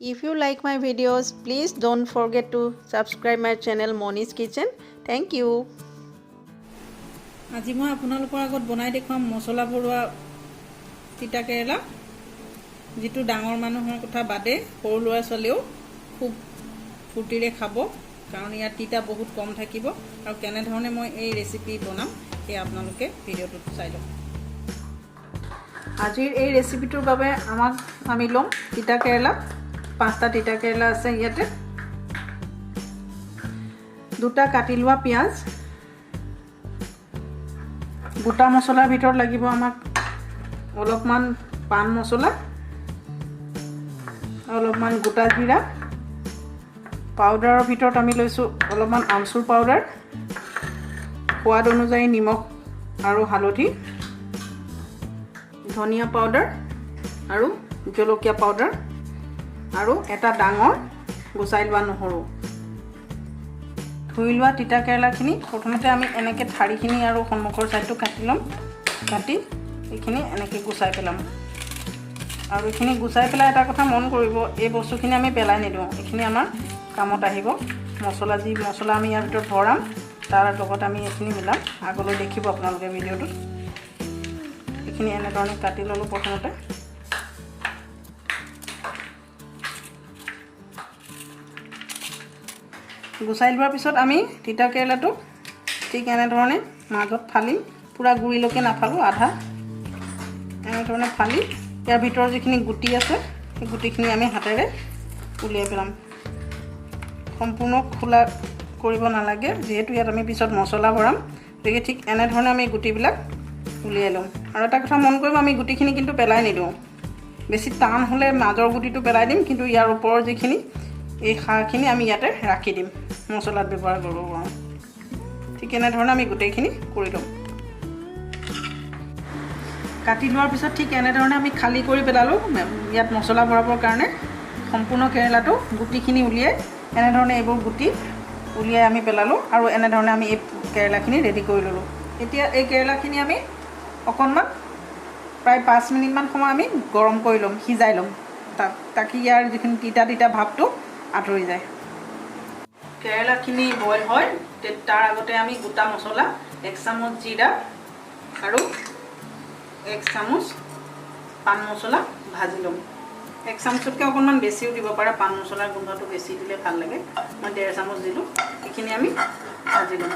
If you like my videos, please don't forget to subscribe my channel Moni's Kitchen. Thank you. আজি মই আপোনালোকৰ আগত বনাই দেখুৱাম মছলা ভৰুৱা তিতা কেৰেলা যেটো ডাঙৰ মানুহৰ কথা বাদে সৰু ল'ৰা ছোৱালীও খুব ফুৰ্তিৰে খাব কাৰণ ইয়াত তিতা বহুত কম থাকিব আৰু কেনে ধৰণে মই এই ৰেচিপি বনাম এই আপোনালোকে ভিডিঅ'টো চাই লওক আজিৰ এই ৰেচিপিটোৰ বাবে আমি লম তিতা কেৰেলা 5টা তিতা কেৰেলা আছে ইয়াতে দুটা কাটি লোৱা পিয়াজ গোটা মছলাৰ ভিতৰত লাগিব আমাক অলপমান পান মছলা অলপমান গোটা জিৰা পাউডাৰৰ ভিতৰত আমি লৈছো অলপমান আমচুৰ পাউডাৰ সোৱাদ অনুযায়ী নিমখ আৰু হালধি ধনিয়া পাউডাৰ আৰু জলকীয়া পাউডাৰ আৰু এটা ডাঙৰ গুচাই লোৱা নহৰু ধুই লোৱা তিতা কেৰেলাখিনি প্ৰথমতে আমি এনেকে ঠাৰিখিনি আৰু সন্মুখৰ সাইডটো কাটি লম কাটি এইখিনি এনেকে গুচাই পেলাম আৰু এইখিনি গুচাই পেলাই এটা কথা মন কৰিব এই বস্তুখিনি আমি পেলাই নিদিওঁ এইখিনি আমাৰ কামত আহিব মছলা আমি ইয়াৰ ভিতৰত ভৰাম তাৰ লগত আমি এইখিনি মিলাম আগলৈ দেখিব আপোনালোকে ভিডিঅ'টো এইখিনি এনে ধৰণে কাটি ললো প্ৰথমতে গুচাই লোৱাৰ পিছত আমি তিতা কেৰেলাটো ঠিক এনে ধৰণে মাজত ফালি পুৰা গুৰিলৈকে নাফালো আধা এনে ধৰণে ফালি ইয়াৰ ভিতৰত যিখিনি গুটি আছে সেই গুটিখিনি আমি হাতেৰে উলিয়াই পেলাম সম্পূৰ্ণ খোলা কৰিব নালাগে যেহেতু ইয়াত আমি পিছত মছলা ভৰাম গতিকে ঠিক এনে ধৰণে আমি গুটিবিলাক উলিয়াই লম আৰু এটা কথা মন কৰিব আমি গুটিখিনি কিন্তু পেলাই নিদিওঁ বেছি টান হ'লে মাজৰ গুটিটো পেলাই দিম কিন্তু ইয়াৰ ওপৰৰ যিখিনি এই খাৰখিনি আমি ইয়াতে ৰাখি দিম মছলাত ব্যৱহাৰ কৰিব পাৰোঁ ঠিক এনে ধৰণে আমি গুটিখিনি কৰি লম কাটি লোৱাৰ পিছত ঠিক এনে ধৰণে আমি খালি কৰি পেলালো ইয়াত মছলা ভৰাবৰ কাৰণে সম্পূৰ্ণ কেৰেলাটো গুটিখিনি উলিয়াই এনে ধৰণে এইবোৰ গুটি উলিয়াই আমি পেলালো আৰু এনে ধৰণে আমি এই কেৰেলাখিনি ৰেডি কৰি ললো এতিয়া এই কেৰেলাখিনি আমি অকণমান প্ৰায় 5 মিনিটমান সময় আমি গৰম কৰি ল'ম সিজাই ল'ম তাকি ইয়াৰ যিখিনি তিতা ভাৱটো আঁতৰি যায় কেৰেলাখিনি বইল হয় তাৰ আগতে আমি গোটা মছলা 1 চামুচ জিৰা আৰু 1 চামুচ পান মছলা ভাজি ল'ম 1 চামুচতকৈ অকণমান বেছিও দিব পাৰে পান মছলাৰ গোন্ধটো বেছি দিলে ভাল লাগে মই 1.5 চামুচ দিলোঁ এইখিনি আমি ভাজি ল'ম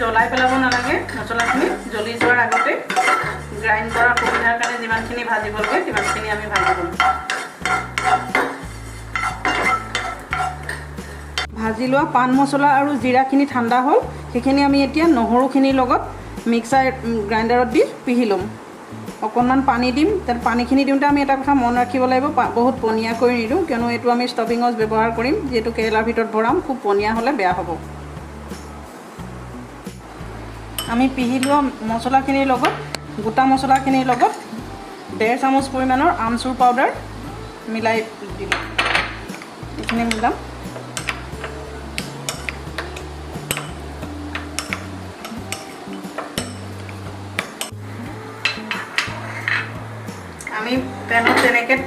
জ্বলাই পেলাব নালাগে মছলাখিনি জ্বলি যোৱাৰ আগতে গ্ৰাইণ্ড কৰাৰ সুবিধাৰ কাৰণে যিমানখিনি ভাজিব লাগে সিমানখিনি আমি ভাজি ল'ম ভাজি লোৱা পান মছলা আৰু জিৰাখিনি ঠাণ্ডা হ'ল সেইখিনি আমি এতিয়া নহৰুখিনিৰ লগত মিক্সাৰ গ্ৰাইণ্ডাৰত দি পিহি ল'ম অকণমান পানী দিম তাৰ পানীখিনি দিওঁতে আমি এটা কথা মন ৰাখিব লাগিব বহুত পনীয়া কৰি নিদিওঁ কিয়নো এইটো আমি ষ্টফিঙত ব্যৱহাৰ কৰিম যিহেতু কেৰেলাৰ ভিতৰত ভৰাম খুব পনীয়া হ'লে বেয়া হ'ব আমি পিহি লোৱা মছলাখিনিৰ লগত গোটা মছলাখিনিৰ লগত 1.5 চামুচ পৰিমাণৰ আমচুৰ পাউডাৰ মিলাই দিলোঁ এইখিনি মিলাম আমি পেনত তেনেকৈ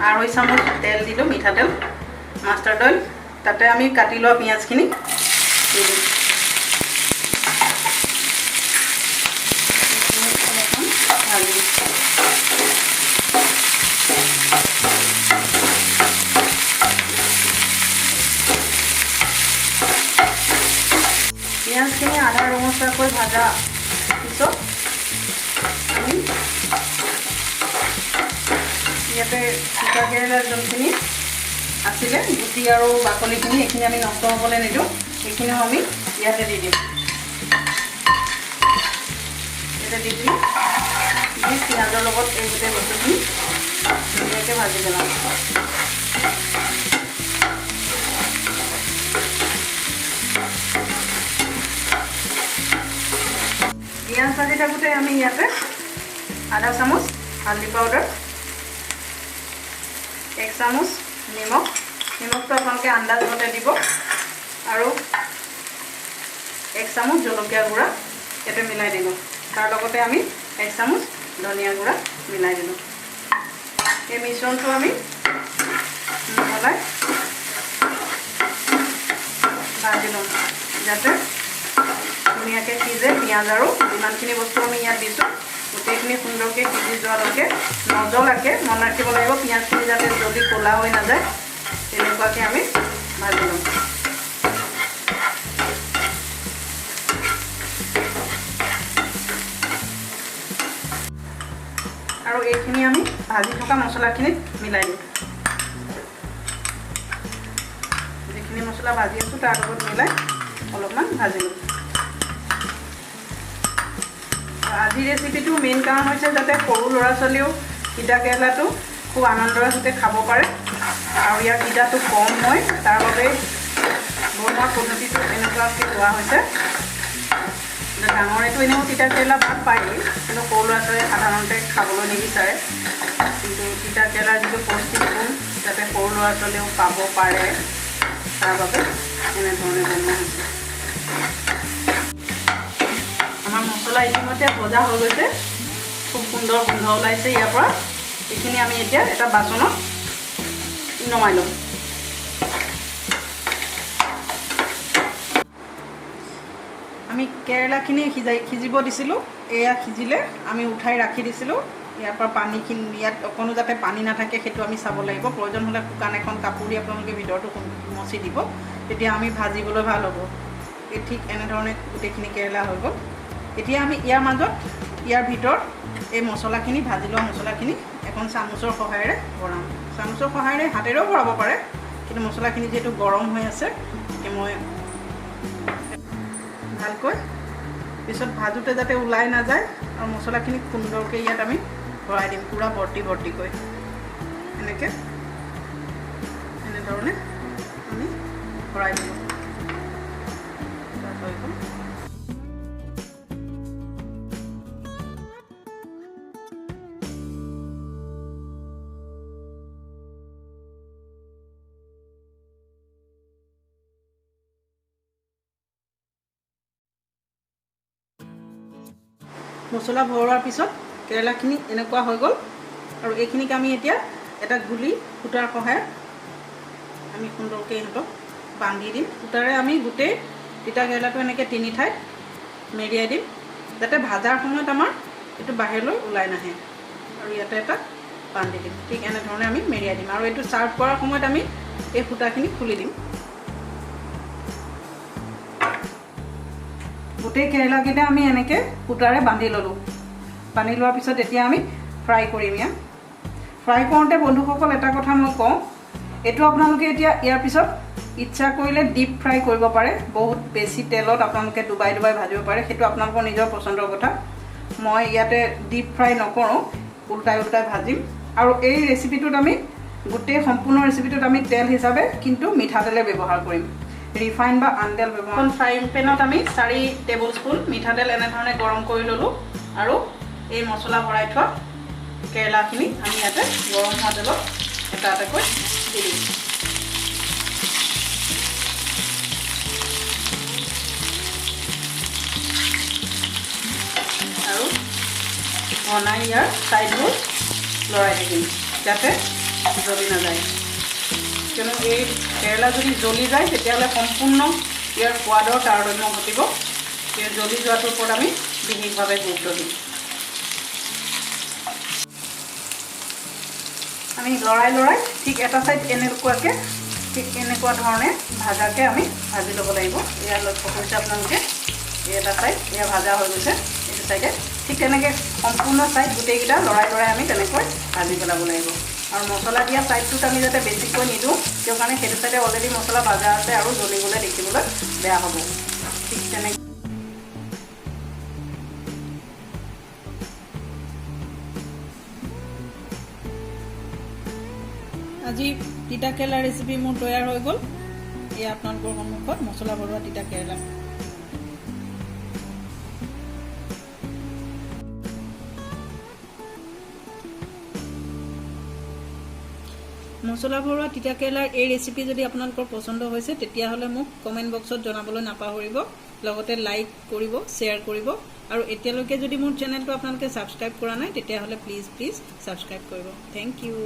2.5 চামুচ তেল দিলোঁ মিঠাতেল মাষ্টাৰ্ড অইল তাতে আমি কাটি লোৱা পিঁয়াজখিনি দি দিম পিঁয়াজখিনি আধা ৰঙচুৱাকৈ ভাজা পিছত আমি ইয়াতে তিতা কেৰেলাৰ যোনখিনি আছিলে গুটি আৰু বাকলিখিনি এইখিনি আমি নষ্ট হ'বলৈ নিদিওঁ সেইখিনিও আমি ইয়াতে দি দিম ইয়াতে দি দিম পিঁয়াজৰ লগত এই গোটেই বস্তুখিনি ধুনীয়াকৈ ভাজি পেলাম পিঁয়াজ ভাজি থাকোঁতে আমি ইয়াতে আধা চামুচ হালধি পাউডাৰ 1 চামুচ নিমখ নিমখটো আপোনালোকে আন্দাজ মতে দিব আৰু 1 চামুচ জলকীয়া গুড়া ইয়াতে মিলাই দিলোঁ তাৰ লগতে আমি 1 চামুচ ধনিয়া গুড়া মিলাই দিলোঁ এই মিশ্ৰণটো আমি মিহলাই ভাজি ল'ম যাতে ধুনীয়াকৈ সিজে পিঁয়াজ আৰু যিমানখিনি বস্তু আমি ইয়াত দিছোঁ গোটেইখিনি সুন্দৰকৈ সিজি যোৱালৈকে নজ্বলাকৈ মন ৰাখিব লাগিব পিঁয়াজখিনি যাতে জলদি ক'লা হৈ নাযায় তেনেকুৱাকৈ আমি ভাজি ল'ম আৰু এইখিনি আমি ভাজি থকা মছলাখিনিত মিলাই দিম যিখিনি মছলা ভাজি আছোঁ তাৰ লগত মিলাই অলপমান ভাজি ল'ম আজি ৰেচিপিটো মেইন কাৰণ হৈছে যাতে সৰু ল'ৰা ছোৱালীও তিতা কেৰেলাটো খুব আনন্দৰে সৈতে খাব পাৰে আৰু ইয়াৰ তিতাটো কম হয় তাৰ বাবে বনোৱা পদ্ধতিটো এনেকুৱাকৈ লোৱা হৈছে ডাঙৰেতো এনেও তিতা কেৰেলা ভাল পায়েই কিন্তু সৰু ল'ৰা ছোৱালীয়ে সাধাৰণতে খাবলৈ নিবিচাৰে কিন্তু তিতা কেৰেলাৰ যিটো পৌষ্টিক গুণ যাতে সৰু ল'ৰা ছোৱালীয়েও পাব পাৰে তাৰ বাবে এনেধৰণে বনোৱা হৈছে আমাৰ মছলা ইতিমধ্যে ভজা হৈ গৈছে খুব সুন্দৰ গোন্ধ ওলাইছে ইয়াৰ পৰা এইখিনি আমি এতিয়া এটা বাচনত নমাই ল'ম আমি কেৰেলাখিনি সিজিব দিছিলোঁ এয়া সিজিলে আমি উঠাই ৰাখি দিছিলোঁ ইয়াৰ পৰা পানীখিনি ইয়াত অকণো যাতে পানী নাথাকে সেইটো আমি চাব লাগিব প্ৰয়োজন হ'লে শুকান এখন কাপোৰ দি আপোনালোকে ভিতৰটো মচি দিব তেতিয়া আমি ভাজিবলৈ ভাল হ'ব এই ঠিক এনেধৰণে গোটেইখিনি কেৰেলা হৈ গ'ল এতিয়া আমি ইয়াৰ ভিতৰত এই মছলাখিনি ভাজি লোৱা মছলাখিনি এখন চামুচৰ সহায়েৰে ভৰাম চামুচৰ সহায়েৰে হাতেৰেও ভৰাব পাৰে কিন্তু মছলাখিনি যিহেতু গৰম হৈ আছে গতিকে মই ভালকৈ পিছত ভাজোতে যাতে ওলাই নাযায় আৰু মছলাখিনি সুন্দৰকৈ ইয়াত আমি ভৰাই দিম পুৰা ভৰ্তিকৈ এনেকৈ এনেধৰণে আমি ভৰাই দিম মছলা ভৰোৱাৰ পিছত কেৰেলাখিনি এনেকুৱা হৈ গ'ল আৰু এইখিনিক আমি এতিয়া এটা গুলি সূতাৰ সহায়ত আমি সুন্দৰকৈ ইহঁতক বান্ধি দিম সূতাৰে আমি গোটেই তিতা কেৰেলাটো এনেকৈ 3 ঠাইত মেৰিয়াই দিম যাতে ভাজাৰ সময়ত আমাৰ এইটো বাহিৰলৈ ওলাই নাহে আৰু ইয়াতে এটা বান্ধি দিম ঠিক এনেধৰণে আমি মেৰিয়াই দিম আৰু এইটো চাৰ্ভ কৰাৰ সময়ত আমি এই সূতাখিনি খুলি দিম গোটেই কেৰেলাকেইটা আমি এনেকৈ সূতাৰে বান্ধি ল'লোঁ বান্ধি লোৱাৰ পিছত এতিয়া আমি ফ্ৰাই কৰিম ইয়াত ফ্ৰাই কৰোঁতে বন্ধুসকল এটা কথা মই কওঁ এইটো আপোনালোকে এতিয়া ইয়াৰ পিছত ইচ্ছা কৰিলে ডিপ ফ্ৰাই কৰিব পাৰে বহুত বেছি তেলত আপোনালোকে ডুবাই ভাজিব পাৰে সেইটো আপোনালোকৰ নিজৰ পচন্দৰ কথা মই ইয়াতে ডিপ ফ্ৰাই নকৰোঁ উল্টাই ভাজিম আৰু এই ৰেচিপিটোত আমি গোটেই সম্পূৰ্ণ ৰেচিপিটোত আমি তেল হিচাপে কিন্তু মিঠাতেলে ব্যৱহাৰ কৰিম ৰিফাইন বা আনতেল ব্যৱহাৰ ফ্ৰাইং পেনত আমি 4 টেবুল স্পুন মিঠাতেল এনেধৰণে গৰম কৰি ল'লোঁ আৰু এই মছলা ভৰাই থোৱা কেৰেলাখিনি আমি ইয়াতে গৰম হোৱা তেলত এটা এটাকৈ দি দিম আৰু ঘনাই ইয়াৰ ছাইডবোৰ লৰাই থাকিম যাতে জ্বলি নাযায় কিয়নো এই কেৰেলা যদি জ্বলি যায় তেতিয়াহ'লে সম্পূৰ্ণ ইয়াৰ সোৱাদৰ তাৰতম্য ঘটিব এই জ্বলি যোৱাটোৰ ওপৰত আমি বিশেষভাৱে গুৰুত্ব দিম আমি লৰাই ঠিক এটা ছাইড এনেকুৱাকৈ ঠিক এনেকুৱা ধৰণে ভাজাকৈ আমি ভাজি ল'ব লাগিব এয়া লক্ষ্য কৰিছে আপোনালোকে এই এটা ছাইড এয়া ভাজা হৈ গৈছে এইটো ছাইডে ঠিক তেনেকৈ সম্পূৰ্ণ ছাইড গোটেইকেইটা লৰাই আমি তেনেকৈ ভাজি পেলাব লাগিব আৰু মছলা দিয়া ছাইডটোত আমি যাতে বেছিকৈ নিদিওঁ কিয় কাৰণে সেইটো ছাইডে অলৰেডি মছলা ভাজা আছে আৰু জ্বলিবলৈ দেখিবলৈ বেয়া হ'ব ঠিক তেনেকৈ আজি তিতা কেৰেলা ৰেচিপি মোৰ তৈয়াৰ হৈ গ'ল এয়া আপোনালোকৰ সন্মুখত মছলা ভৰোৱা তিতা কেৰেলা মছলা ভৰোৱা তিতা কেৰেলাৰ এই ৰেচিপি যদি আপোনালোকৰ পছন্দ হৈছে তেতিয়াহ'লে মোক কমেণ্ট বক্সত জনাবলৈ নাপাহৰিব লগতে লাইক কৰিব শ্বেয়াৰ কৰিব আৰু এতিয়ালৈকে যদি মোৰ চেনেলটো আপোনালোকে ছাবস্ক্ৰাইব কৰা নাই তেতিয়াহ'লে প্লিজ ছাবস্ক্ৰাইব কৰিব থেংক ইউ